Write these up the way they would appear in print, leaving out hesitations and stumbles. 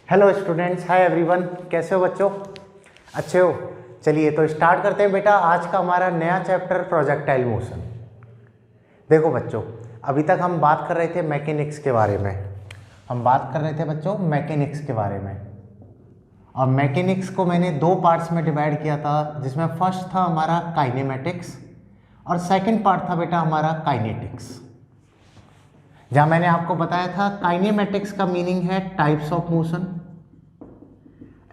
Hello students, hi everyone. कैसे हो बच्चों? अच्छे हो? चलिए तो स्टार्ट करते हैं बेटा आज का हमारा नया चैप्टर प्रोजेक्टाइल मोशन। देखो बच्चों, अभी तक हम बात कर रहे थे मैकेनिक्स के बारे में। हम बात कर रहे थे बच्चों मैकेनिक्स के बारे में, और मैकेनिक्स को मैंने दो पार्ट्स में डिवाइड किया था, जिसमें फर्स्ट था हमारा काइनेमेटिक्स और सेकंड पार्ट था बेटा हमारा काइनेटिक्स। जहां मैंने आपको बताया था काइनेमेटिक्स का मीनिंग है types of motion,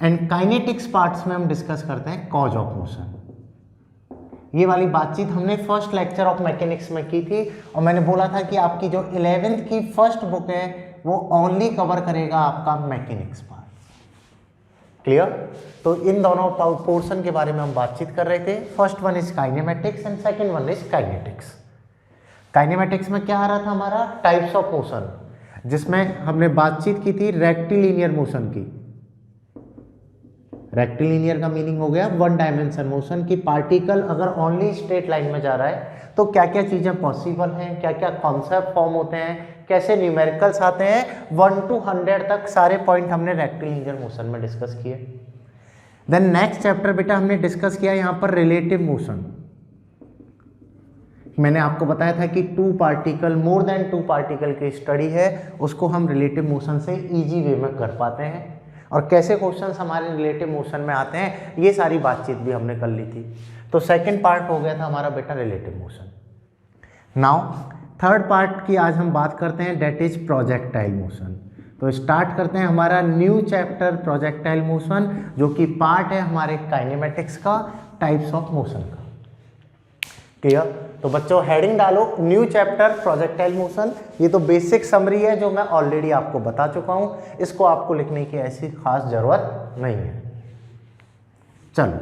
and kinetics parts में हम डिस्कस करते हैं कॉज ऑफ मोशन। ये वाली बातचीत हमने फर्स्ट लेक्चर ऑफ मैकेनिक्स में की थी, और मैंने बोला था कि आपकी जो 11th की फर्स्ट बुक है वो ओनली कवर करेगा आपका मैकेनिक्स पार्ट। क्लियर? तो इन दोनों पोर्शन के बारे में हम बातचीत कर रहे थे। First one is kinematics and second one is kinetics. Kinematics में क्या आ रहा था हमारा टाइप्स ऑफ मोशन, जिसमें हमने बातचीत की थी रेक्टिलिनियर मोशन की। रेक्टिलिनियर का मीनिंग हो गया वन डायमेंशन मोशन, की पार्टिकल अगर ओनली स्ट्रेट लाइन में जा रहा है तो क्या क्या चीजें पॉसिबल हैं, क्या क्या कॉन्सेप्ट फॉर्म होते हैं, कैसे न्यूमेरिकल्स आते हैं। 1 to 100 तक सारे पॉइंट हमने रेक्टिलिनियर मोशन में डिस्कस किए। देन नेक्स्ट चैप्टर बेटा हमने डिस्कस किया यहाँ पर रिलेटिव मोशन। मैंने आपको बताया था कि two particle, more than two particle की स्टडी है, उसको हम रिलेटिव मोशन से इजी वे में कर पाते हैं, और कैसे क्वेश्चंस हमारे रिलेटिव मोशन में आते हैं ये सारी बातचीत भी हमने कर ली थी। तो सेकंड पार्ट हो गया था हमारा बेटा relative motion. Now third part की आज हम बात करते हैं, डेट इज प्रोजेक्टाइल मोशन। तो स्टार्ट करते हैं हमारा न्यू चैप्टर प्रोजेक्टाइल मोशन, जो कि पार्ट है हमारे काइनेमेटिक्स का, टाइप्स ऑफ मोशन का। क्लियर? तो बच्चों हेडिंग डालो न्यू चैप्टर प्रोजेक्टाइल मोशन। ये तो बेसिक समरी है जो मैं ऑलरेडी आपको बता चुका हूं, इसको आपको लिखने की ऐसी खास जरूरत नहीं है। चलो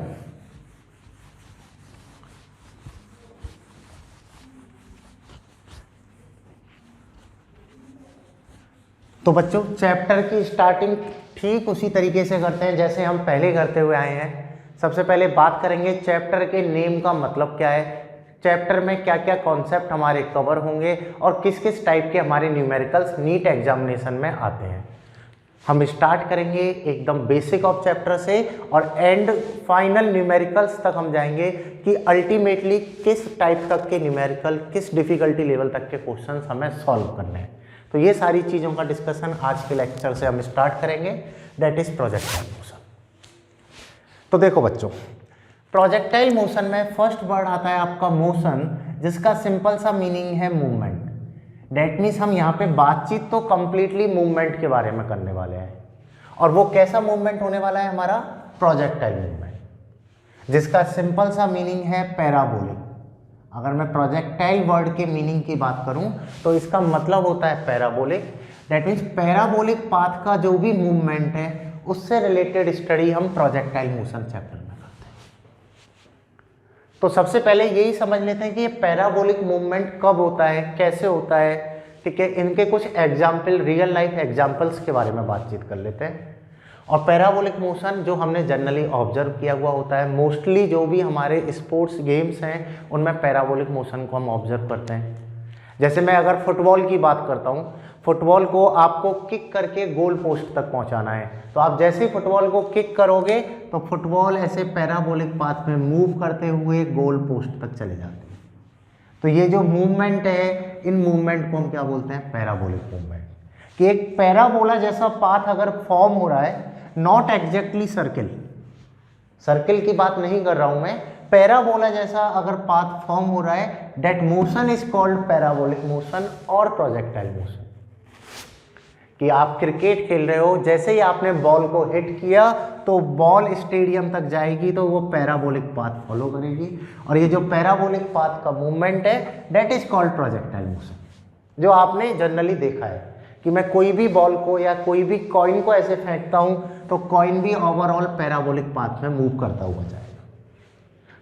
तो बच्चों चैप्टर की स्टार्टिंग ठीक उसी तरीके से करते हैं जैसे हम पहले करते हुए आए हैं। सबसे पहले बात करेंगे चैप्टर के नेम का मतलब क्या है, चैप्टर में क्या क्या कॉन्सेप्ट हमारे कवर होंगे, और किस किस टाइप के हमारे न्यूमेरिकल्स नीट एग्जामिनेशन में आते हैं। हम स्टार्ट करेंगे एकदम बेसिक ऑफ चैप्टर से, और एंड फाइनल न्यूमेरिकल्स तक हम जाएंगे कि अल्टीमेटली किस टाइप तक के न्यूमेरिकल, किस डिफिकल्टी लेवल तक के क्वेश्चंस हमें सॉल्व करने हैं। तो ये सारी चीज़ों का डिस्कशन आज के लेक्चर से हम स्टार्ट करेंगे, दैट इज प्रोजेक्टाइल मोशन। तो देखो बच्चों, प्रोजेक्टाइल मोशन में फर्स्ट वर्ड आता है आपका मोशन, जिसका सिंपल सा मीनिंग है मूवमेंट। दैट मीन्स हम यहाँ पे बातचीत तो कंप्लीटली मूवमेंट के बारे में करने वाले हैं, और वो कैसा मूवमेंट होने वाला है हमारा प्रोजेक्टाइल मूवमेंट, जिसका सिंपल सा मीनिंग है पैराबोलिक। अगर मैं प्रोजेक्टाइल वर्ड के मीनिंग की बात करूं तो इसका मतलब होता है parabolic. That means parabolic path का जो भी मूवमेंट है उससे रिलेटेड स्टडी हम प्रोजेक्टाइल मोशन चैप्टर में करते हैं। तो सबसे पहले यही समझ लेते हैं कि ये पैराबोलिक मूवमेंट कब होता है, कैसे होता है। ठीक है, इनके कुछ एग्जाम्पल, रियल लाइफ एग्जाम्पल्स के बारे में बातचीत कर लेते हैं। और पैराबोलिक मोशन जो हमने जनरली ऑब्जर्व किया हुआ होता है, मोस्टली जो भी हमारे स्पोर्ट्स गेम्स हैं उनमें पैराबोलिक मोशन को हम ऑब्जर्व करते हैं। जैसे मैं अगर फुटबॉल की बात करता हूँ, फुटबॉल को आपको किक करके गोल पोस्ट तक पहुँचाना है, तो आप जैसे ही फुटबॉल को किक करोगे तो फुटबॉल ऐसे पैराबोलिक पाथ में मूव करते हुए गोल पोस्ट तक चले जाते हैं। तो ये जो मूवमेंट है, इन मूवमेंट को हम क्या बोलते हैं, पैराबोलिक मूवमेंट। कि एक पैराबोला जैसा पाथ अगर फॉर्म हो रहा है, नॉट एग्जैक्टली सर्किल, सर्किल की बात नहीं कर रहा हूं मैं, पैराबोला जैसा अगर पाथ फॉर्म हो रहा है, that motion is called parabolic motion और प्रोजेक्टाइल मोशन। कि आप क्रिकेट खेल रहे हो, जैसे ही आपने बॉल को हिट किया तो बॉल स्टेडियम तक जाएगी, तो वो पैराबोलिक पाथ फॉलो करेगी, और ये जो पैराबोलिक पाथ का मूवमेंट है that is called projectile motion. जो आपने जनरली देखा है कि मैं कोई भी बॉल को या कोई भी कॉइन को ऐसे फेंकता हूं तो कॉइन भी ओवरऑल पैराबोलिक पाथ में मूव करता हुआ जाएगा।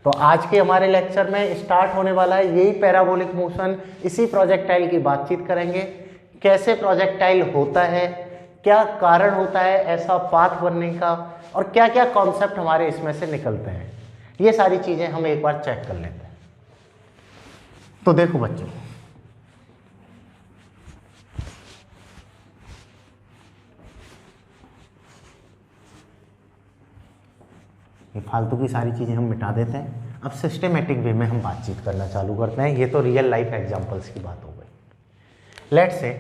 तो आज के हमारे लेक्चर में स्टार्ट होने वाला है यही पैराबोलिक मोशन। इसी प्रोजेक्टाइल की बातचीत करेंगे, कैसे प्रोजेक्टाइल होता है, क्या कारण होता है ऐसा पाथ बनने का, और क्या क्या कॉन्सेप्ट हमारे इसमें से निकलते हैं। ये सारी चीजें हम एक बार चेक कर लेते हैं। तो देखो बच्चों, ये फालतू की सारी चीज़ें हम मिटा देते हैं। अब सिस्टमेटिक वे में हम बातचीत करना चालू करते हैं। ये तो रियल लाइफ एग्जांपल्स की बात हो गई। लेट्स से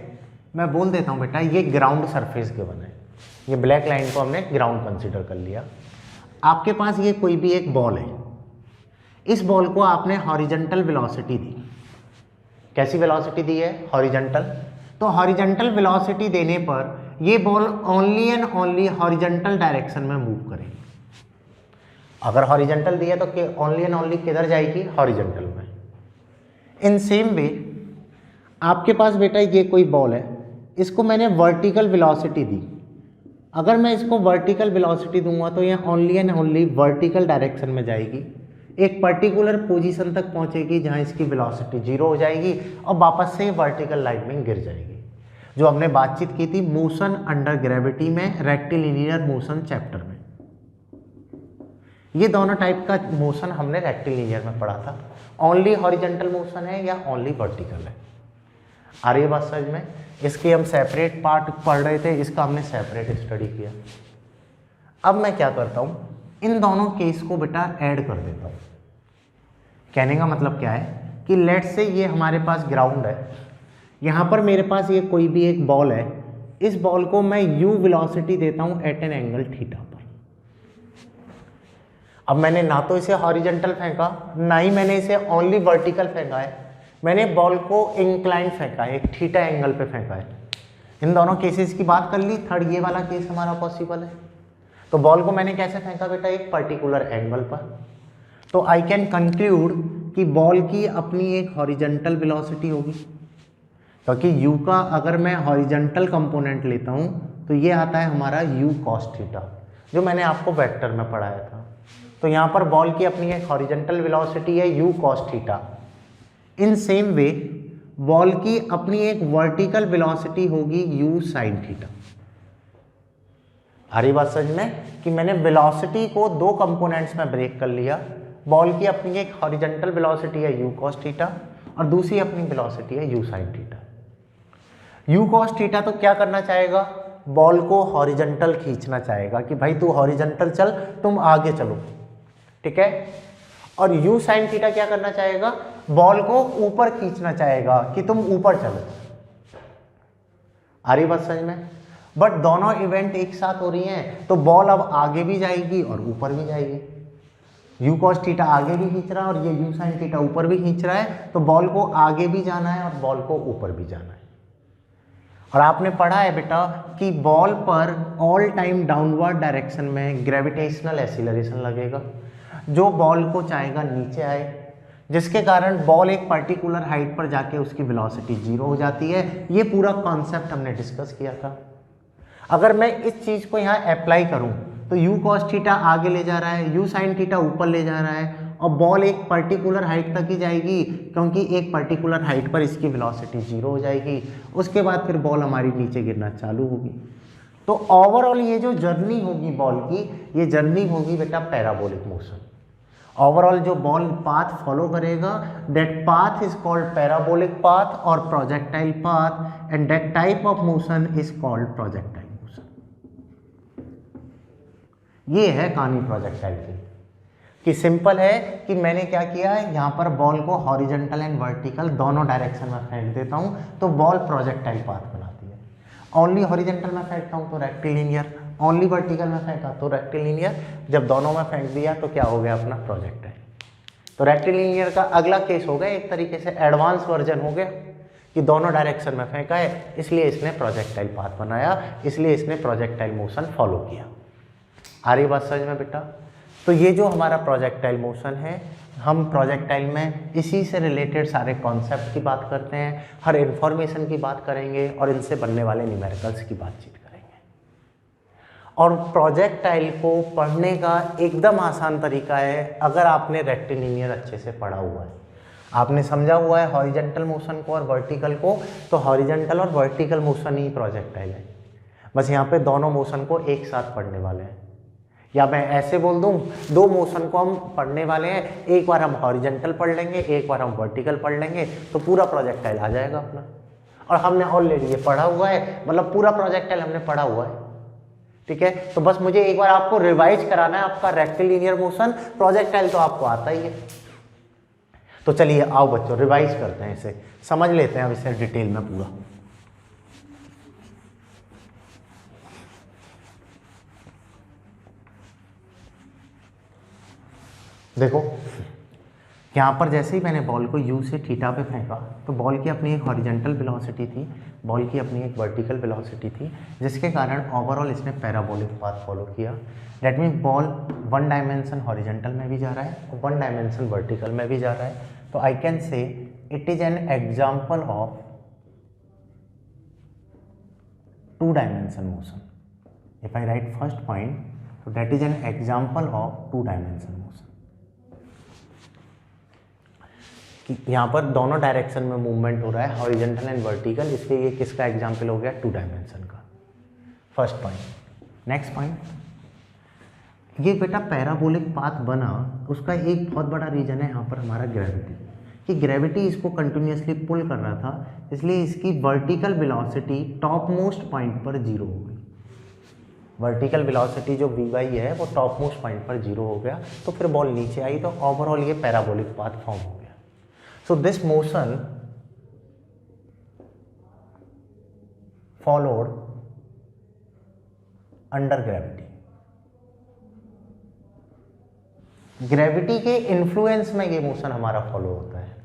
मैं बोल देता हूँ बेटा ये ग्राउंड सरफेस गिवन है, ये ब्लैक लाइन को हमने ग्राउंड कंसिडर कर लिया। आपके पास ये कोई भी एक बॉल है, इस बॉल को आपने हॉरिजॉन्टल वेलोसिटी दी। कैसी वेलोसिटी दी है? हॉरिजॉन्टल। तो हॉरिजॉन्टल वेलोसिटी देने पर ये ball only and only horizontal direction में मूव करेगी। अगर हॉरिजॉन्टल दिया तो ओनली एंड ओनली किधर जाएगी? हॉरिजॉन्टल में। इन सेम वे आपके पास बेटा ये कोई बॉल है, इसको मैंने वर्टिकल वेलोसिटी दी। अगर मैं इसको वर्टिकल वेलोसिटी दूंगा तो ये only and only vertical direction में जाएगी, एक पर्टिकुलर पोजीशन तक पहुंचेगी जहां इसकी वेलोसिटी 0 हो जाएगी और वापस से वर्टिकल लाइन में गिर जाएगी। जो हमने बातचीत की थी मोशन अंडर ग्रेविटी में, रेक्टिलिनियर मोशन चैप्टर में, ये दोनों टाइप का मोशन हमने रेक्टिलिनियर में पढ़ा था। ओनली हॉरिजॉन्टल मोशन है या ओनली वर्टिकल है? आ रही है बात समझ में? इसके हम सेपरेट पार्ट पढ़ रहे थे, इसका हमने सेपरेट स्टडी किया। अब मैं क्या करता हूँ, इन दोनों केस को बेटा ऐड कर देता हूँ। कहने का मतलब क्या है कि लेट से ये हमारे पास ग्राउंड है, यहाँ पर मेरे पास ये कोई भी एक बॉल है, इस बॉल को मैं u वेलोसिटी देता हूँ एट एन एंगल थीटा पर। अब मैंने ना तो इसे हॉरिजॉन्टल फेंका, ना ही मैंने इसे ओनली वर्टिकल फेंका है, मैंने बॉल को इंक्लाइन फेंका है, एक थीटा एंगल पे फेंका है। इन दोनों केसेस की बात कर ली। थर्ड ये वाला केस हमारा पॉसिबल है। तो बॉल को मैंने कैसे फेंका बेटा? एक पर्टिकुलर एंगल पर। तो आई कैन कंक्लूड कि बॉल की अपनी एक हॉरिजॉन्टल वेलोसिटी होगी, क्योंकि u का अगर मैं हॉरिजॉन्टल कंपोनेंट लेता हूँ तो ये आता है हमारा u cos थीटा, जो मैंने आपको वेक्टर में पढ़ाया था। तो यहाँ पर बॉल की अपनी एक हॉरिजॉन्टल वेलोसिटी है u cos theta. In same way ball की अपनी एक वर्टिकल वेलोसिटी होगी u sin थीटा। आ रही बात समझ में कि मैंने वेलोसिटी को दो कंपोनेंट्स में ब्रेक कर लिया। बॉल की अपनी एक हॉरिजॉन्टल वेलोसिटी है u cos थीटा और दूसरी अपनी वेलोसिटी है u sin theta. u cos theta तो क्या करना चाहेगा? बॉल को हॉरिजॉन्टल खींचना चाहेगा कि भाई तू हॉरिजॉन्टल चल, तुम आगे चलो, ठीक है। और u sin थीटा क्या करना चाहेगा? बॉल को ऊपर खींचना चाहेगा कि तुम ऊपर चलो। आ रही बात समझ में? बट दोनों इवेंट एक साथ हो रही हैं, तो बॉल अब आगे भी जाएगी और ऊपर भी जाएगी। u cos थीटा आगे भी खींच रहा है और ये u sin थीटा ऊपर भी खींच रहा है, तो बॉल को आगे भी जाना है और बॉल को ऊपर भी जाना है। और आपने पढ़ा है बेटा कि बॉल पर ऑल टाइम डाउनवर्ड डायरेक्शन में ग्रेविटेशनल एक्सीलरेशन लगेगा, जो बॉल को चाहेगा नीचे आए, जिसके कारण बॉल एक पर्टिकुलर हाइट पर जाके उसकी वेलोसिटी 0 हो जाती है। ये पूरा कॉन्सेप्ट हमने डिस्कस किया था। अगर मैं इस चीज़ को यहाँ अप्लाई करूँ तो u cos थीटा आगे ले जा रहा है, u sin थीटा ऊपर ले जा रहा है और बॉल एक पर्टिकुलर हाइट तक ही जाएगी, क्योंकि एक पर्टिकुलर हाइट पर इसकी वेलोसिटी 0 हो जाएगी। उसके बाद फिर बॉल हमारी नीचे गिरना चालू होगी। तो ओवरऑल ये जो जर्नी होगी बॉल की, ये जर्नी होगी बेटा पैराबोलिक मोशन। ओवरऑल जो बॉल पाथ फॉलो करेगा, that path is called parabolic path और projectile path, and that type of motion is called projectile motion. ये है कहानी प्रोजेक्टाइल की, कि सिंपल है कि मैंने क्या किया है, यहाँ पर बॉल को हॉरिजॉन्टल एंड वर्टिकल दोनों डायरेक्शन में फेंक देता हूँ तो बॉल प्रोजेक्टाइल पाथ बनाती है। ओनली हॉरिजॉन्टल में फेंकता हूँ तो रेक्टिलिनियर, ओनली वर्टिकल में फेंका तो रेक्टिलिनियर। जब दोनों में फेंक दिया तो क्या हो गया अपना प्रोजेक्टाइल। तो रेक्टिलिनियर का अगला केस हो गया, एक तरीके से एडवांस वर्जन हो गया कि दोनों डायरेक्शन में फेंका है, इसलिए इसने प्रोजेक्टाइल पाथ बनाया, इसलिए इसने प्रोजेक्टाइल मोशन फॉलो किया। आ रही बात समझ में बेटा? तो ये जो हमारा प्रोजेक्टाइल मोशन है, हम प्रोजेक्टाइल में इसी से रिलेटेड सारे कॉन्सेप्ट की बात करते हैं, हर इन्फॉर्मेशन की बात करेंगे और इनसे बनने वाले न्यूमेरिकल्स की बातचीत करेंगे। और प्रोजेक्टाइल को पढ़ने का एकदम आसान तरीका है, अगर आपने रेक्टिलिनियर अच्छे से पढ़ा हुआ है, आपने समझा हुआ है हॉरिजॉन्टल मोशन को और वर्टिकल को, तो हॉरिजॉन्टल और वर्टिकल मोशन ही प्रोजेक्टाइल है। बस यहाँ पे दोनों मोशन को एक साथ पढ़ने वाले हैं, या मैं ऐसे बोल दूं, दो मोशन को हम पढ़ने वाले हैं, एक बार हम हॉरिजॉन्टल पढ़ लेंगे, एक बार हम वर्टिकल पढ़ लेंगे, तो पूरा प्रोजेक्टाइल आ जाएगा अपना। और हमने ऑलरेडी ये पढ़ा हुआ है, मतलब पूरा प्रोजेक्टाइल हमने पढ़ा हुआ है, ठीक है। तो बस मुझे एक बार आपको रिवाइज कराना है आपका रेक्टिलिनियर मोशन, प्रोजेक्टाइल तो आपको आता ही है। तो चलिए आओ बच्चों रिवाइज करते हैं, इसे समझ लेते हैं अब इसे डिटेल में पूरा। देखो यहाँ पर जैसे ही मैंने बॉल को यू से थीटा पे फेंका तो बॉल की अपनी एक हॉरिजेंटल वेलोसिटी थी, बॉल की अपनी एक वर्टिकल वेलोसिटी थी, जिसके कारण ओवरऑल इसने पैराबोलिक पाथ फॉलो किया। That mean ball 1 dimension horizontal में भी जा रहा है और 1 डायमेंशन वर्टिकल में भी जा रहा है। तो I can say it is an example of 2 dimension motion. If I write first point तो that is an example of 2 dimension motion. यहाँ पर दोनों डायरेक्शन में मूवमेंट हो रहा है, हॉरिजेंटल एंड वर्टिकल, इसलिए ये किसका एग्जाम्पल हो गया, 2 डायमेंशन का। First point. नेक्स्ट पॉइंट, ये बेटा पैराबोलिक पाथ बना, उसका एक बहुत बड़ा रीजन है यहाँ पर हमारा ग्रेविटी, कि ग्रेविटी इसको कंटिन्यूसली पुल कर रहा था, इसलिए इसकी vertical velocity top most point पर 0 हो गई। वर्टिकल वेलोसिटी जो vy है वो टॉप मोस्ट पॉइंट पर 0 हो गया, तो फिर बॉल नीचे आई तो ओवरऑल ये पैराबोलिक पाथ फॉर्म हो गया। So this motion followed under gravity. Gravity के इन्फ्लुएंस में ये मोशन हमारा फॉलो होता है।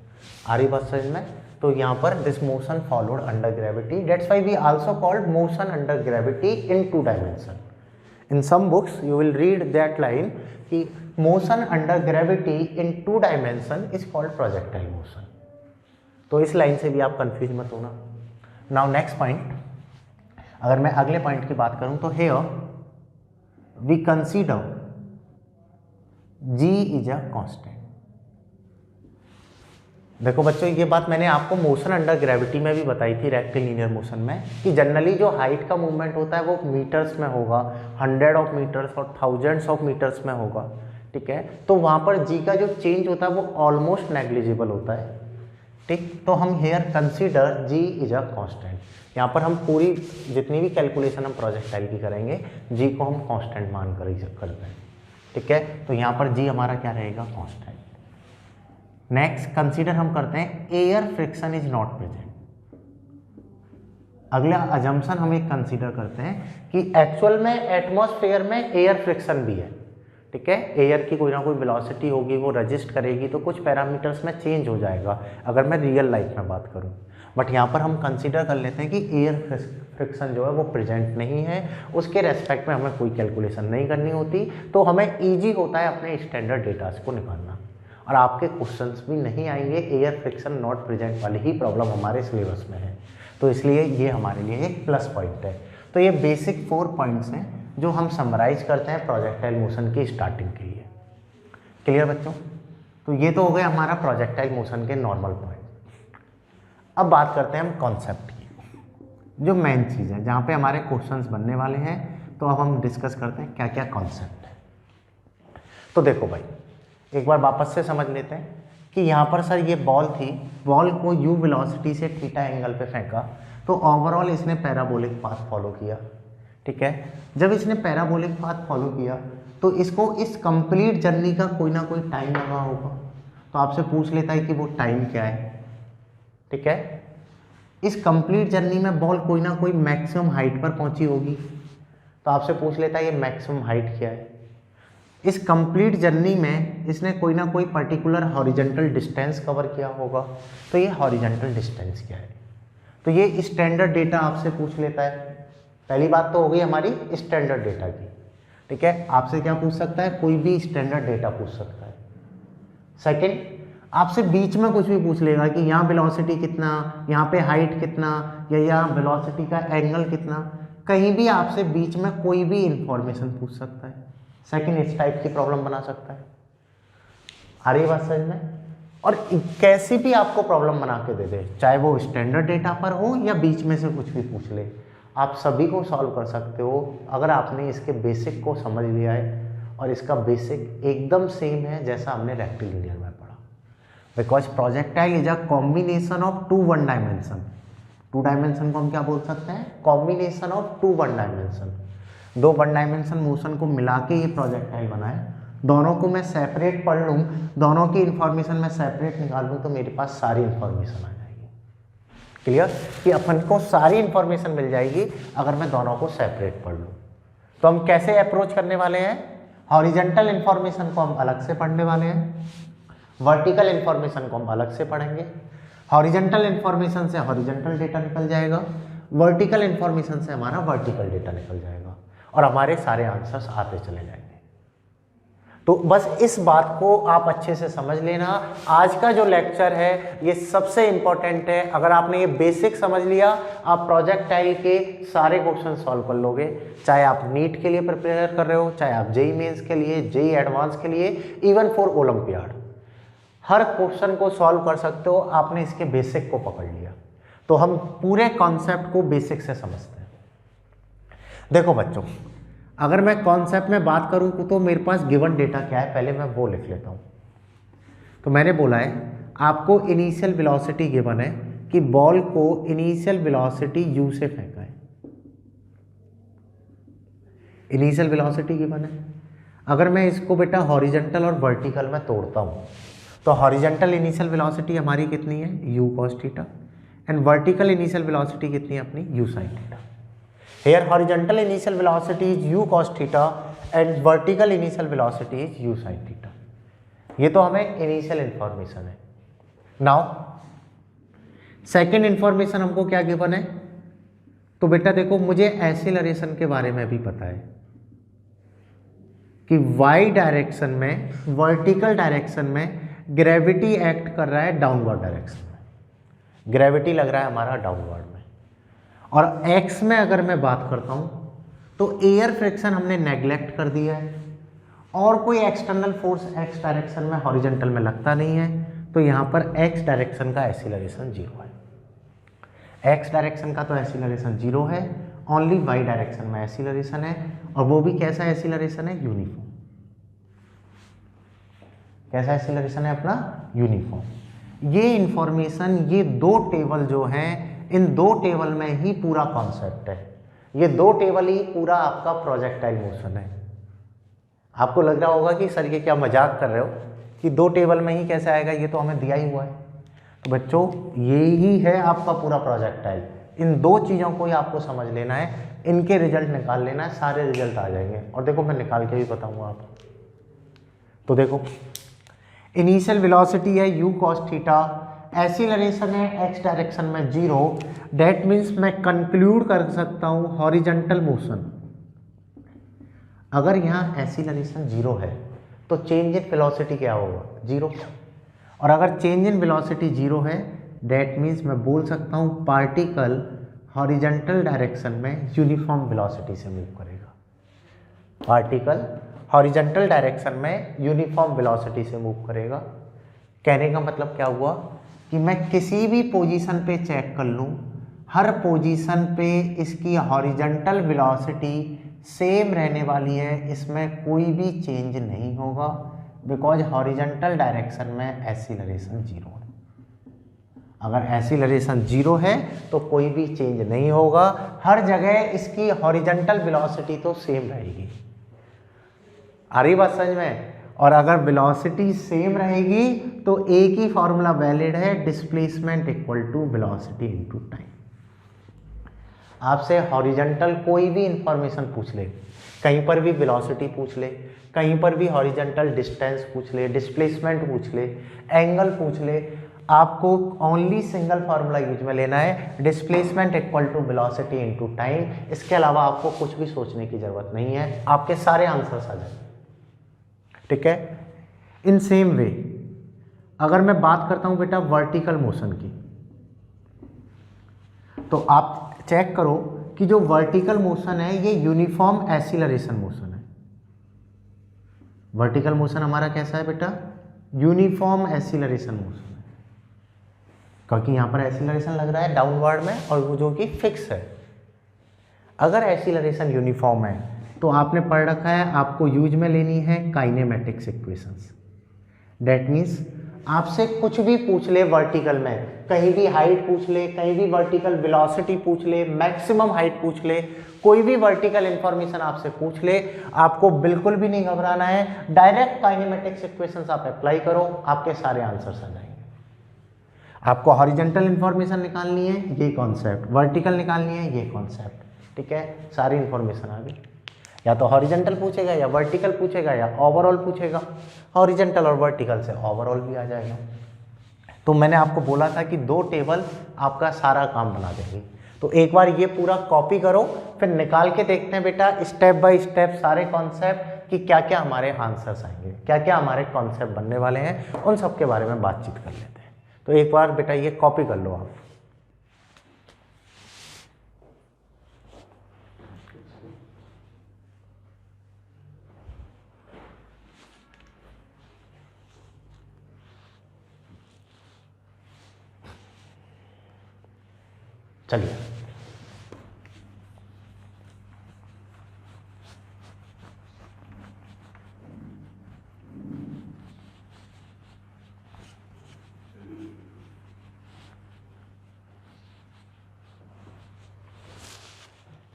आ रही बात समझ में? तो यहाँ पर this motion followed under gravity, that's why we also called motion under gravity in 2 dimension. In some books you will read that line कि motion under gravity in 2 dimension is called projectile motion. तो इस line से भी आप confuse मत होना। Now next point, अगर मैं अगले पॉइंट की बात करूं तो here we consider g is a constant. देखो बच्चों ये बात मैंने आपको मोशन अंडर ग्रेविटी में भी बताई थी, रेक्टिलिनियर मोशन में, कि जनरली जो हाइट का मूवमेंट होता है वो मीटर्स में होगा, 100 ऑफ मीटर्स और थाउजेंड्स ऑफ मीटर्स में होगा, ठीक है। तो वहाँ पर g का जो चेंज होता है वो ऑलमोस्ट नेग्लिजिबल होता है, ठीक। तो हम here consider g is a constant. यहाँ पर हम पूरी जितनी भी कैलकुलेशन हम प्रोजेक्टाइल की करेंगे g को हम कांस्टेंट मान कर करते हैं, ठीक है। तो यहाँ पर g हमारा क्या रहेगा, कांस्टेंट। नेक्स्ट कंसीडर हम करते हैं air friction is not present. अगला अजम्पशन हम एक कंसीडर करते हैं कि एक्चुअल में एटमॉस्फेयर में एयर फ्रिक्शन भी है, ठीक है। एयर की कोई ना कोई वेलोसिटी होगी, वो रजिस्ट करेगी तो कुछ पैरामीटर्स में चेंज हो जाएगा अगर मैं रियल लाइफ में बात करूं। बट यहाँ पर हम कंसीडर कर लेते हैं कि एयर फ्रिक्शन जो है वो प्रेजेंट नहीं है, उसके रेस्पेक्ट में हमें कोई कैलकुलेशन नहीं करनी होती, तो हमें ईजी होता है अपने स्टैंडर्ड डेटास को निकालना। और आपके क्वेश्चंस भी नहीं आएंगे एयर फ्रिक्शन नॉट प्रेजेंट वाली ही प्रॉब्लम हमारे सिलेबस में है, तो इसलिए ये हमारे लिए एक प्लस पॉइंट है। तो ये बेसिक 4 पॉइंट्स हैं जो हम समराइज करते हैं प्रोजेक्टाइल मोशन की स्टार्टिंग के लिए। क्लियर बच्चों? तो ये तो हो गया हमारा प्रोजेक्टाइल मोशन के नॉर्मल पॉइंट। अब बात करते हैं हम कॉन्सेप्ट की, जो मेन चीज़ है जहाँ पे हमारे क्वेश्चंस बनने वाले हैं। तो अब हम डिस्कस करते हैं क्या क्या कॉन्सेप्ट है। तो देखो भाई एक बार वापस से समझ लेते हैं कि यहाँ पर सर ये बॉल थी, बॉल को u वेलोसिटी से थीटा एंगल पे फेंका, तो ओवरऑल इसने पैराबोलिक पाथ फॉलो किया, ठीक है। जब इसने पैराबोलिक पाथ फॉलो किया तो इसको इस कंप्लीट जर्नी का कोई ना कोई टाइम लगा होगा, तो आपसे पूछ लेता है कि वो टाइम क्या है, ठीक है। इस कंप्लीट जर्नी में बॉल कोई ना कोई मैक्सिमम हाइट पर पहुंची होगी, तो आपसे पूछ लेता है ये मैक्सिमम हाइट क्या है। इस कंप्लीट जर्नी में इसने कोई ना कोई पर्टिकुलर हॉरिजेंटल डिस्टेंस कवर किया होगा, तो ये हॉरिजेंटल डिस्टेंस क्या है। तो ये स्टैंडर्ड डेटा आपसे पूछ लेता है। पहली बात तो हो गई हमारी स्टैंडर्ड डेटा की, ठीक है। आपसे क्या पूछ सकता है, कोई भी स्टैंडर्ड डेटा पूछ सकता है। सेकंड, आपसे बीच में कुछ भी पूछ लेगा कि यहाँ वेलोसिटी कितना, यहाँ पे हाइट कितना, या यहाँ वेलोसिटी का एंगल कितना, कहीं भी आपसे बीच में कोई भी इंफॉर्मेशन पूछ सकता है। सेकंड इस टाइप की प्रॉब्लम बना सकता है। आ रही बात समझ में? और कैसी भी आपको प्रॉब्लम बना के दे दे, चाहे वो स्टैंडर्ड डेटा पर हो या बीच में से कुछ भी पूछ ले, आप सभी को सॉल्व कर सकते हो अगर आपने इसके बेसिक को समझ लिया है। और इसका बेसिक एकदम सेम है जैसा हमने रेक्टिलिनियर में पढ़ा, because projectile is a combination of 2 1 dimension. 2 dimension को हम क्या बोल सकते हैं, कॉम्बिनेशन ऑफ 2 1 डायमेंशन। दो वन डायमेंशन मोशन को मिला के ये प्रोजेक्टाइल बना है। दोनों को मैं सेपरेट पढ़ लूँ, दोनों की इंफॉर्मेशन मैं सेपरेट निकाल लूँ तो मेरे पास सारी इंफॉर्मेशन आ जाएगी। क्लियर कि अपन को सारी इंफॉर्मेशन मिल जाएगी अगर मैं दोनों को सेपरेट पढ़ लूँ। तो हम कैसे अप्रोच करने वाले हैं, हॉरिजेंटल इंफॉर्मेशन को हम अलग से पढ़ने वाले हैं, वर्टिकल इंफॉर्मेशन को हम अलग से पढ़ेंगे। हॉरिजेंटल इंफॉर्मेशन से हॉरिजेंटल डेटा निकल जाएगा, वर्टिकल इंफॉर्मेशन से हमारा वर्टिकल डेटा निकल जाएगा और हमारे सारे आंसर्स आते चले जाएंगे। तो बस इस बात को आप अच्छे से समझ लेना। आज का जो लेक्चर है ये सबसे इंपॉर्टेंट है। अगर आपने ये बेसिक समझ लिया, आप प्रोजेक्टाइल के सारे क्वेश्चन सॉल्व कर लोगे, चाहे आप नीट के लिए प्रिपेयर कर रहे हो, चाहे आप जेईई मेंस के लिए, जेईई एडवांस के लिए, even for olympiad, her question को सॉल्व कर सकते हो। आपने इसके बेसिक को पकड़ लिया तो हम पूरे कॉन्सेप्ट को बेसिक से समझते हैं। देखो बच्चों, अगर मैं कॉन्सेप्ट में बात करूं तो मेरे पास गिवन डेटा क्या है, पहले मैं वो लिख लेता हूं। तो मैंने बोला है आपको इनिशियल वेलोसिटी गिवन है कि बॉल को इनिशियल वेलोसिटी u से फेंका है, इनिशियल वेलोसिटी गिवन है। अगर मैं इसको बेटा हॉरिजॉन्टल और वर्टिकल में तोड़ता हूं तो हॉरिजॉन्टल इनिशियल वेलोसिटी हमारी कितनी है, u cos theta, and vertical initial velocity कितनी है अपनी, u sin theta. Here horizontal initial velocity is u cos theta and vertical initial velocity is u sin theta। ये तो हमें इनिशियल इंफॉर्मेशन है। नाउ सेकेंड इंफॉर्मेशन हमको क्या given है, तो बेटा देखो मुझे एक्सीलरेशन के बारे में भी पता है कि y डायरेक्शन में, वर्टिकल डायरेक्शन में ग्रेविटी एक्ट कर रहा है डाउनवर्ड डायरेक्शन में, ग्रेविटी लग रहा है हमारा डाउनवर्ड में। और x में अगर मैं बात करता हूं तो एयर फ्रिक्शन हमने नेग्लेक्ट कर दिया है और कोई एक्सटर्नल फोर्स x डायरेक्शन में हॉरिजॉन्टल में लगता नहीं है, तो यहां पर x डायरेक्शन का एक्सीलरेशन 0 है। x डायरेक्शन का तो एक्सीलरेशन 0 है, ओनली y डायरेक्शन में एक्सीलरेशन है, और वो भी कैसा एक्सीलरेशन है, यूनिफॉर्म। कैसा एक्सीलरेशन है अपना, यूनिफॉर्म। ये इंफॉर्मेशन, ये दो टेबल जो हैं, इन दो टेबल में ही पूरा कॉन्सेप्ट है। ये दो टेबल ही पूरा आपका प्रोजेक्टाइल मोशन है। आपको लग रहा होगा कि सर ये क्या मजाक कर रहे हो कि दो टेबल में ही कैसे आएगा, ये तो हमें दिया ही हुआ है। तो बच्चों ये ही है आपका पूरा प्रोजेक्टाइल। इन दो चीज़ों को ही आपको समझ लेना है, इनके रिजल्ट निकाल लेना है, सारे रिजल्ट आ जाएंगे। और देखो मैं निकाल के भी बताऊंगा आपको। तो देखो इनिशियल वेलोसिटी है u cos थीटा, एक्सीलरेशन है x डायरेक्शन में 0, डेट मीन्स मैं कंक्लूड कर सकता हूँ हॉरिजॉन्टल मोशन। अगर यहाँ एक्सीलरेशन 0 है तो चेंज इन वेलोसिटी क्या होगा, 0। और अगर चेंज इन वेलोसिटी 0 है, डेट मीन्स मैं बोल सकता हूँ पार्टिकल हॉरिजॉन्टल डायरेक्शन में यूनिफॉर्म वेलोसिटी से मूव करेगा। पार्टिकल हॉरिजॉन्टल डायरेक्शन में यूनिफॉर्म वेलोसिटी से मूव करेगा। कहने का मतलब क्या हुआ कि मैं किसी भी पोजीशन पे चेक कर लूँ, हर पोजीशन पे इसकी हॉरिजॉन्टल वेलोसिटी सेम रहने वाली है, इसमें कोई भी चेंज नहीं होगा, बिकॉज हॉरिजॉन्टल डायरेक्शन में एक्सीलरेशन 0 है। अगर एक्सीलरेशन 0 है तो कोई भी चेंज नहीं होगा, हर जगह इसकी हॉरिजॉन्टल वेलोसिटी तो सेम रहेगी। आ रही बात समझ में? और अगर वेलोसिटी सेम रहेगी तो एक ही फॉर्मूला वैलिड है, displacement equal to velocity into time. आपसे हॉरिजॉन्टल कोई भी इंफॉर्मेशन पूछ ले, कहीं पर भी वेलोसिटी पूछ ले, कहीं पर भी हॉरिजॉन्टल डिस्टेंस पूछ ले, डिस्प्लेसमेंट पूछ ले, एंगल पूछ ले, आपको ओनली सिंगल फार्मूला यूज में लेना है, displacement equal to velocity into time. इसके अलावा आपको कुछ भी सोचने की जरूरत नहीं है, आपके सारे आंसर्स आ जाएंगे। ठीक है। इन सेम वे अगर मैं बात करता हूं बेटा वर्टिकल मोशन की, तो आप चेक करो कि जो वर्टिकल मोशन है ये यूनिफॉर्म एक्सीलरेशन मोशन है। वर्टिकल मोशन हमारा कैसा है बेटा, यूनिफॉर्म एक्सीलरेशन मोशन है, क्योंकि यहां पर एक्सीलरेशन लग रहा है डाउनवर्ड में और वो जो कि फिक्स है। अगर एक्सीलरेशन यूनिफॉर्म है तो आपने पढ़ रखा है, आपको यूज में लेनी है काइनेमेटिक्स इक्वेशंस। दैट मीन्स आपसे कुछ भी पूछ ले वर्टिकल में, कहीं भी हाइट पूछ ले, कहीं भी वर्टिकल वेलोसिटी पूछ ले, मैक्सिमम हाइट पूछ ले, कोई भी वर्टिकल इंफॉर्मेशन आपसे पूछ ले, आपको बिल्कुल भी नहीं घबराना है। डायरेक्ट काइनेमेटिक्स इक्वेशंस आप अप्लाई करो, आपके सारे आंसर्स आ जाएंगे। आपको हॉरिजॉन्टल इंफॉर्मेशन निकालनी है, ये कॉन्सेप्ट, वर्टिकल निकालनी है, ये कॉन्सेप्ट, ठीक है, सारी इंफॉर्मेशन आ गई। या तो हॉरिजॉन्टल पूछेगा या वर्टिकल पूछेगा या ओवरऑल पूछेगा, हॉरिजॉन्टल और वर्टिकल से ओवरऑल भी आ जाएगा। तो मैंने आपको बोला था कि 2 टेबल आपका सारा काम बना देंगे। तो एक बार ये पूरा कॉपी करो, फिर निकाल के देखते हैं बेटा स्टेप बाय स्टेप सारे कॉन्सेप्ट कि क्या क्या हमारे आंसर्स आएंगे, क्या क्या हमारे कॉन्सेप्ट बनने वाले हैं, उन सब के बारे में बातचीत कर लेते हैं। तो एक बार बेटा ये कॉपी कर लो आप। चलिए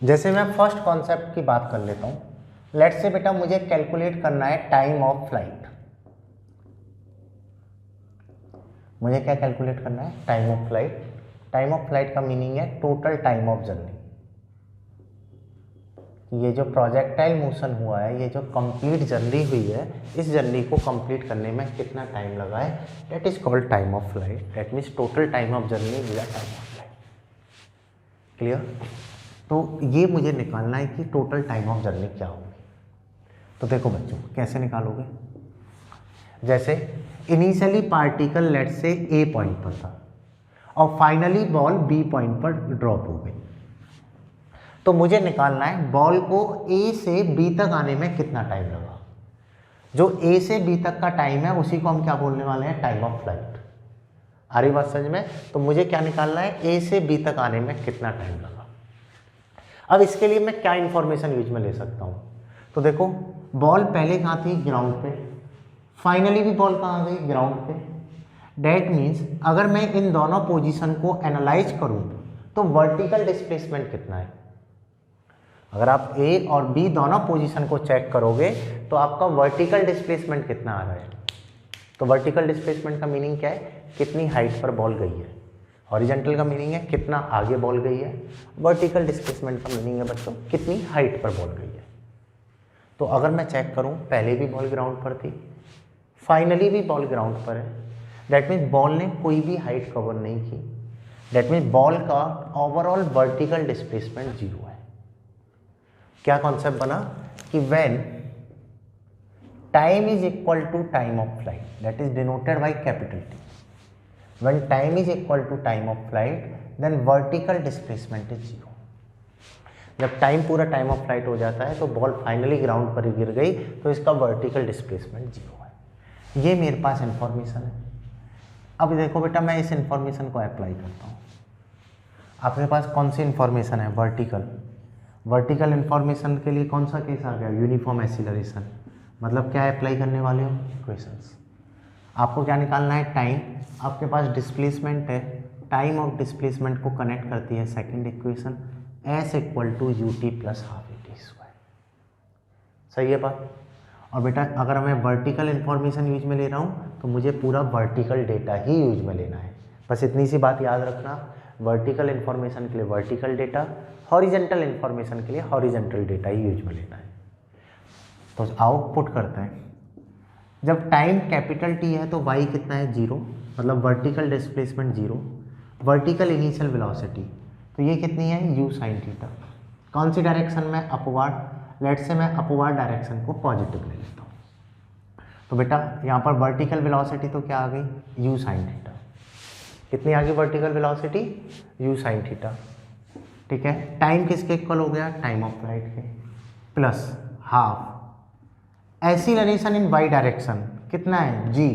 जैसे मैं फर्स्ट कॉन्सेप्ट की बात कर लेता हूं। लेट्स से बेटा मुझे कैलकुलेट करना है टाइम ऑफ फ्लाइट। मुझे क्या कैलकुलेट करना है? Time of flight. Time of flight का मीनिंग है टोटल टाइम ऑफ जर्नी। ये जो प्रोजेक्टाइल मोशन हुआ है, ये जो कंप्लीट जर्नी हुई है, इस जर्नी को कंप्लीट करने में कितना टाइम लगा है, that is called time of flight. That means total time of journey with time of flight. Clear? तो ये मुझे निकालना है कि टोटल टाइम ऑफ जर्नी क्या होगी। तो देखो बच्चों कैसे निकालोगे। जैसे इनिशियली पार्टिकल लेट से ए पॉइंट पर था और फाइनली बॉल बी पॉइंट पर ड्रॉप हो गई, तो मुझे निकालना है बॉल को ए से बी तक आने में कितना टाइम लगा। जो ए से बी तक का टाइम है उसी को हम क्या बोलने वाले हैं? Time of flight. आ रही बात समझ में? तो मुझे क्या निकालना है? ए से बी तक आने में कितना टाइम लगा। अब इसके लिए मैं क्या इंफॉर्मेशन यूज में ले सकता हूँ? तो देखो बॉल पहले कहाँ थी? ग्राउंड पे। फाइनली भी बॉल कहाँ गई? ग्राउंड पे। डैट मीन्स अगर मैं इन दोनों पोजीशन को एनालाइज करूँ तो वर्टिकल डिस्प्लेसमेंट कितना है। अगर आप ए और बी दोनों पोजीशन को चेक करोगे तो आपका वर्टिकल डिस्प्लेसमेंट कितना आ रहा है। तो वर्टिकल डिस्प्लेसमेंट का मीनिंग क्या है? कितनी हाइट पर बॉल गई है। हॉरिजॉन्टल का मीनिंग है कितना आगे बॉल गई है। वर्टिकल डिस्प्लेसमेंट का मीनिंग है बच्चों कितनी हाइट पर बॉल गई है। तो अगर मैं चेक करूं पहले भी बॉल ग्राउंड पर थी, फाइनली भी बॉल ग्राउंड पर है, दैट मीन्स बॉल ने कोई भी हाइट कवर नहीं की। दैट मीन्स बॉल का ओवरऑल वर्टिकल डिस्प्लेसमेंट 0 है। क्या कॉन्सेप्ट बना कि when time is equal to time of flight, that is denoted by capital T. When time is equal to time of flight, then vertical displacement is 0. जब time पूरा time of flight हो जाता है तो ball finally ground पर ही गिर गई तो इसका वर्टिकल डिस्प्लेसमेंट 0 है। ये मेरे पास इंफॉर्मेशन है। अब देखो बेटा मैं इस इंफॉर्मेशन को अप्लाई करता हूँ। आपके पास कौन सी इंफॉर्मेशन है? वर्टिकल। वर्टिकल इंफॉर्मेशन के लिए कौन सा केस आ गया? Uniform acceleration. मतलब क्या अप्लाई करने वाले हो? इक्वेशंस। आपको क्या निकालना है? टाइम। आपके पास डिस्प्लेसमेंट है, टाइम ऑफ डिस्प्लेसमेंट को कनेक्ट करती है second equation s equal to u t plus half a t square. सही है बात? और बेटा अगर मैं वर्टिकल इन्फॉर्मेशन यूज में ले रहा हूँ तो मुझे पूरा वर्टिकल डेटा ही यूज में लेना है। बस इतनी सी बात याद रखना, वर्टिकल इन्फॉर्मेशन के लिए वर्टिकल डेटा, हॉरिजेंटल इन्फॉर्मेशन के लिए हॉरिजेंटल डेटा ही यूज में लेना है। तो आओ पुट करते हैं। जब टाइम कैपिटल टी है तो y कितना है? 0, मतलब vertical displacement 0। Vertical initial velocity तो ये कितनी है? u sine theta. कौन सी डायरेक्शन में? अपवार्ड। लेट से मैं अपवार्ड डायरेक्शन को पॉजिटिव ले लेता हूँ। तो बेटा यहाँ पर वर्टिकल वेलोसिटी तो क्या आ गई? u sine theta. कितनी आ गई vertical velocity? u sine theta. ठीक है, टाइम किसके इक्वल हो गया? टाइम ऑफ फ्लाइट के, plus half acceleration in y direction कितना है? g।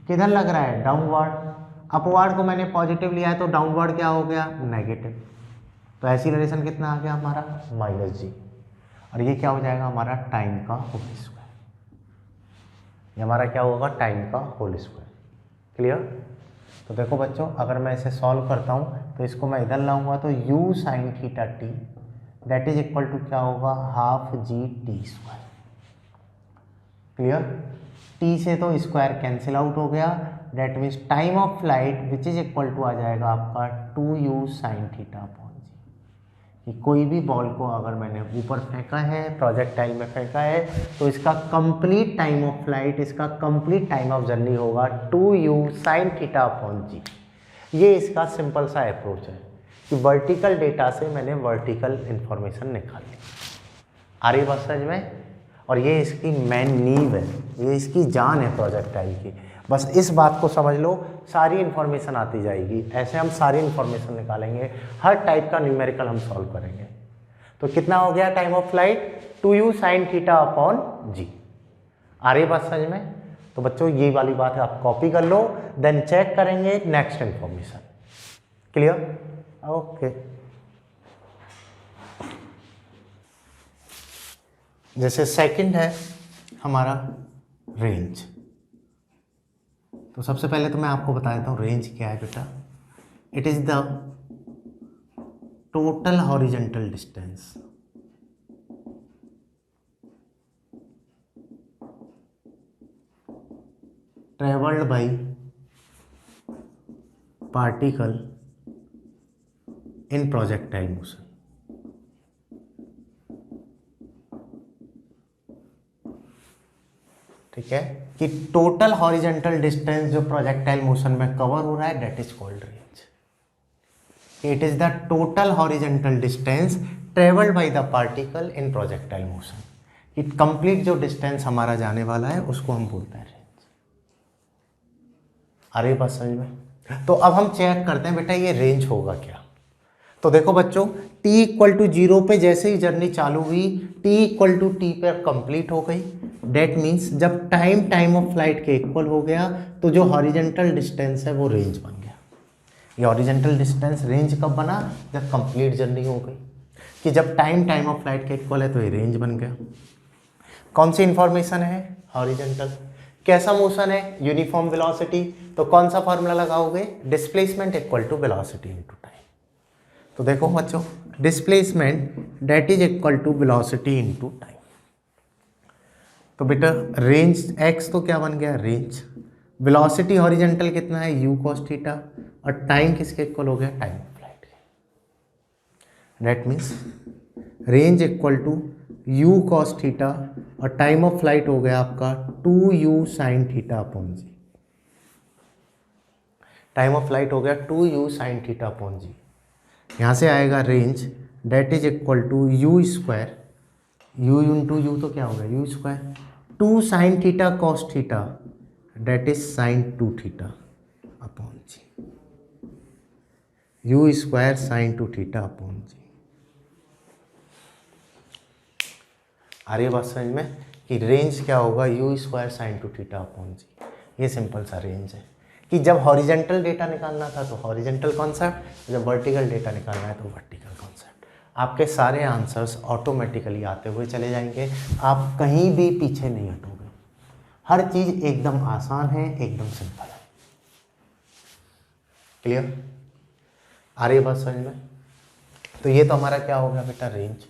किधर लग रहा है? डाउनवर्ड। अपवर्ड को मैंने पॉजिटिव लिया है तो डाउनवर्ड क्या हो गया? नेगेटिव। तो एक्सीलरेशन कितना आ गया हमारा? -g। और ये क्या हो जाएगा हमारा? टाइम का होल स्क्वायर। ये हमारा क्या होगा? टाइम का होल स्क्वायर। क्लियर। तो देखो बच्चों, अगर मैं इसे सॉल्व करता हूँ तो इसको मैं इधर लाऊंगा तो u sine theta T that is equal to क्या होगा, half G T square. Clear. t से तो स्क्वायर कैंसिल आउट हो गया, that means time of flight which is equal to आ जाएगा आपका 2u साइन थीटा अपॉन जी। कि कोई भी बॉल को अगर मैंने ऊपर फेंका है, प्रोजेक्टाइल में फेंका है, तो इसका कंप्लीट टाइम ऑफ फ्लाइट, इसका कंप्लीट टाइम ऑफ जर्नी होगा 2u sine theta upon G. ये इसका सिंपल सा अप्रोच है कि वर्टिकल डेटा से मैंने वर्टिकल इंफॉर्मेशन निकाल ली। आ रही बात समझ में। और ये इसकी मेन नींव है, ये इसकी जान है प्रोजेक्टाइल की। बस इस बात को समझ लो, सारी इन्फॉर्मेशन आती जाएगी। ऐसे हम सारी इन्फॉर्मेशन निकालेंगे, हर टाइप का न्यूमेरिकल हम सॉल्व करेंगे। तो कितना हो गया time of flight, 2u sine theta upon G. आ रही बात समझ में। तो बच्चों ये वाली बात है, आप कॉपी कर लो, देन चेक करेंगे नेक्स्ट इन्फॉर्मेशन। Clear, okay. जैसे सेकंड है हमारा रेंज। तो सबसे पहले तो मैं आपको बता देता हूँ रेंज क्या है बेटा। It is the total horizontal distance travelled by particle in projectile motion. ठीक है, कि टोटल हॉरिजेंटल डिस्टेंस जो प्रोजेक्टाइल मोशन में कवर हो रहा है that is called range. It is the total horizontal distance travelled by the particle in projectile motion. कि complete जो डिस्टेंस हमारा जाने वाला है उसको हम बोलते हैं रेंज। अरे बस समझ में। तो अब हम चेक करते हैं बेटा ये रेंज होगा क्या। तो देखो बच्चों, t इक्वल टू 0 पे जैसे ही जर्नी चालू हुई, t इक्वल टू टी पर कंप्लीट हो गई। डेट मीन्स जब टाइम ऑफ फ्लाइट के इक्वल हो गया तो जो हॉरिजेंटल डिस्टेंस है वो रेंज बन गया। ये हॉरिजेंटल डिस्टेंस रेंज कब बना, जब कंप्लीट जर्नी हो गई। कि जब टाइम ऑफ फ्लाइट के इक्वल है तो ये रेंज बन गया। कौन सी इंफॉर्मेशन है, हॉरिजेंटल। कैसा मोशन है, यूनिफॉर्म वेलोसिटी। तो कौन सा फॉर्मूला लगाओगे, displacement equal to velocity into time. तो देखो बच्चों, displacement that is equal to velocity into time. तो बेटा रेंज x तो क्या बन गया, रेंज। वेलोसिटी हॉरिजेंटल कितना है, u cos थीटा। और टाइम किसके इक्वल हो गया, टाइम ऑफ फ्लाइट के। That means range equal to u cos theta और टाइम ऑफ फ्लाइट हो गया आपका 2u sin theta upon g. Time of flight हो गया 2u sin थीटा अपॉन जी। यहाँ से आएगा range that is equal to U square, U into U तो क्या होगा, U square 2 sine theta cos theta that is sine 2 theta upon G. U square sine 2 theta upon G. आ रही है बात समझ में कि रेंज क्या होगा, U square sine 2 theta upon G. ये सिंपल सा रेंज है कि जब हॉरिजेंटल डेटा निकालना था तो हॉरिजेंटल कॉन्सेप्ट, जब वर्टिकल डेटा निकालना है तो वर्टिकल कॉन्सेप्ट। आपके सारे आंसर्स ऑटोमेटिकली आते हुए चले जाएंगे, आप कहीं भी पीछे नहीं हटोगे। हर चीज़ एकदम आसान है, एकदम सिंपल है। क्लियर, आ रही है बात समझ में। तो ये तो हमारा क्या हो गया बेटा, रेंज।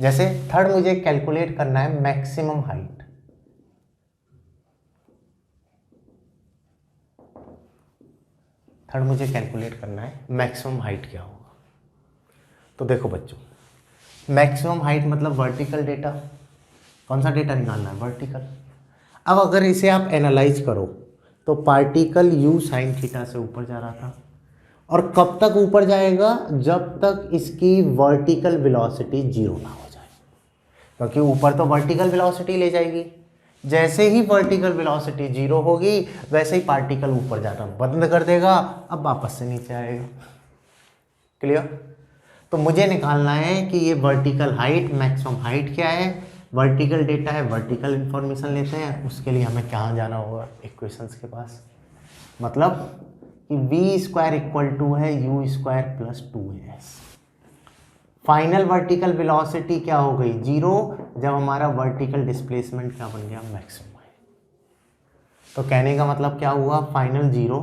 जैसे थर्ड मुझे कैलकुलेट करना है मैक्सिमम हाइट। थर्ड मुझे कैलकुलेट करना है मैक्सिमम हाइट क्या होगा। तो देखो बच्चों, मैक्सिमम हाइट मतलब वर्टिकल डेटा। कौन सा डेटा निकालना है, वर्टिकल। अब अगर इसे आप एनालाइज करो तो पार्टिकल u साइन थीटा से ऊपर जा रहा था, और कब तक ऊपर जाएगा, जब तक इसकी वर्टिकल वेलोसिटी 0 ना हो जाए। क्योंकि ऊपर तो वर्टिकल वेलोसिटी ले जाएगी, जैसे ही वर्टिकल वेलोसिटी 0 होगी वैसे ही पार्टिकल ऊपर जाना बंद कर देगा, अब वापस से नीचे आएगा। क्लियर। तो मुझे निकालना है कि ये वर्टिकल हाइट, मैक्सिमम हाइट क्या है, वर्टिकल डेटा है, वर्टिकल इंफॉर्मेशन लेते हैं। उसके लिए हमें कहाँ जाना होगा, इक्वेशंस के पास। मतलब कि वी स्क्वायर इक्वल टू है you square plus 2as। Final vertical velocity क्या हो गई, 0, जब हमारा वर्टिकल डिस्प्लेसमेंट क्या बन गया, मैक्सिमम है। तो कहने का मतलब क्या हुआ, final zero,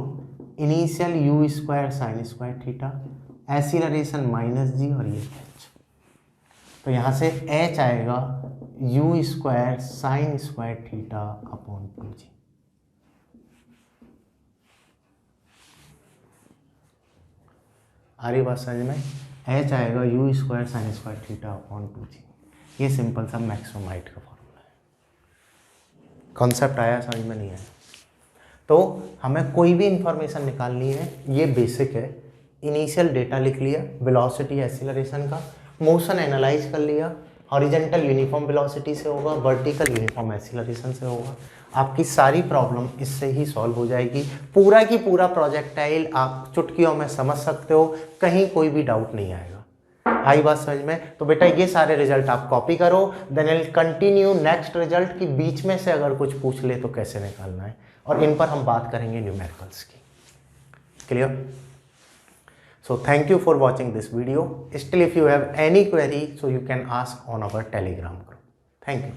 initial U square sine square theta, acceleration minus G और ये एच। तो यहाँ से एच आएगा U square sine square theta upon two G. आ रही बात समझ में, एच आएगा U square sine square theta upon two G. ये सिंपल सा मैक्सिमम हाइट का फॉर्मूला है। कॉन्सेप्ट आया, समझ में नहीं आया? तो हमें कोई भी इंफॉर्मेशन निकालनी है, ये बेसिक है। इनिशियल डेटा लिख लिया, वेलोसिटी एक्सीलरेशन का, मोशन एनालाइज कर लिया, हॉरिजॉन्टल यूनिफॉर्म वेलोसिटी से होगा, वर्टिकल यूनिफॉर्म एक्सीलरेशन से होगा। आपकी सारी प्रॉब्लम इससे ही सॉल्व हो जाएगी। पूरा की पूरा प्रोजेक्टाइल आप चुटकियों में समझ सकते हो, कहीं कोई भी डाउट नहीं आएगा। आई बात समझ में? तो बेटा ये सारे रिजल्ट आप कॉपी करो, then will continue next result की बीच में से अगर कुछ पूछ ले तो कैसे निकालना है, और इन पर हम बात करेंगे न्यूमेरिकल्स की। Clear? So thank you for watching this video. Still if you have any query, so you can ask on our Telegram group. Thank you.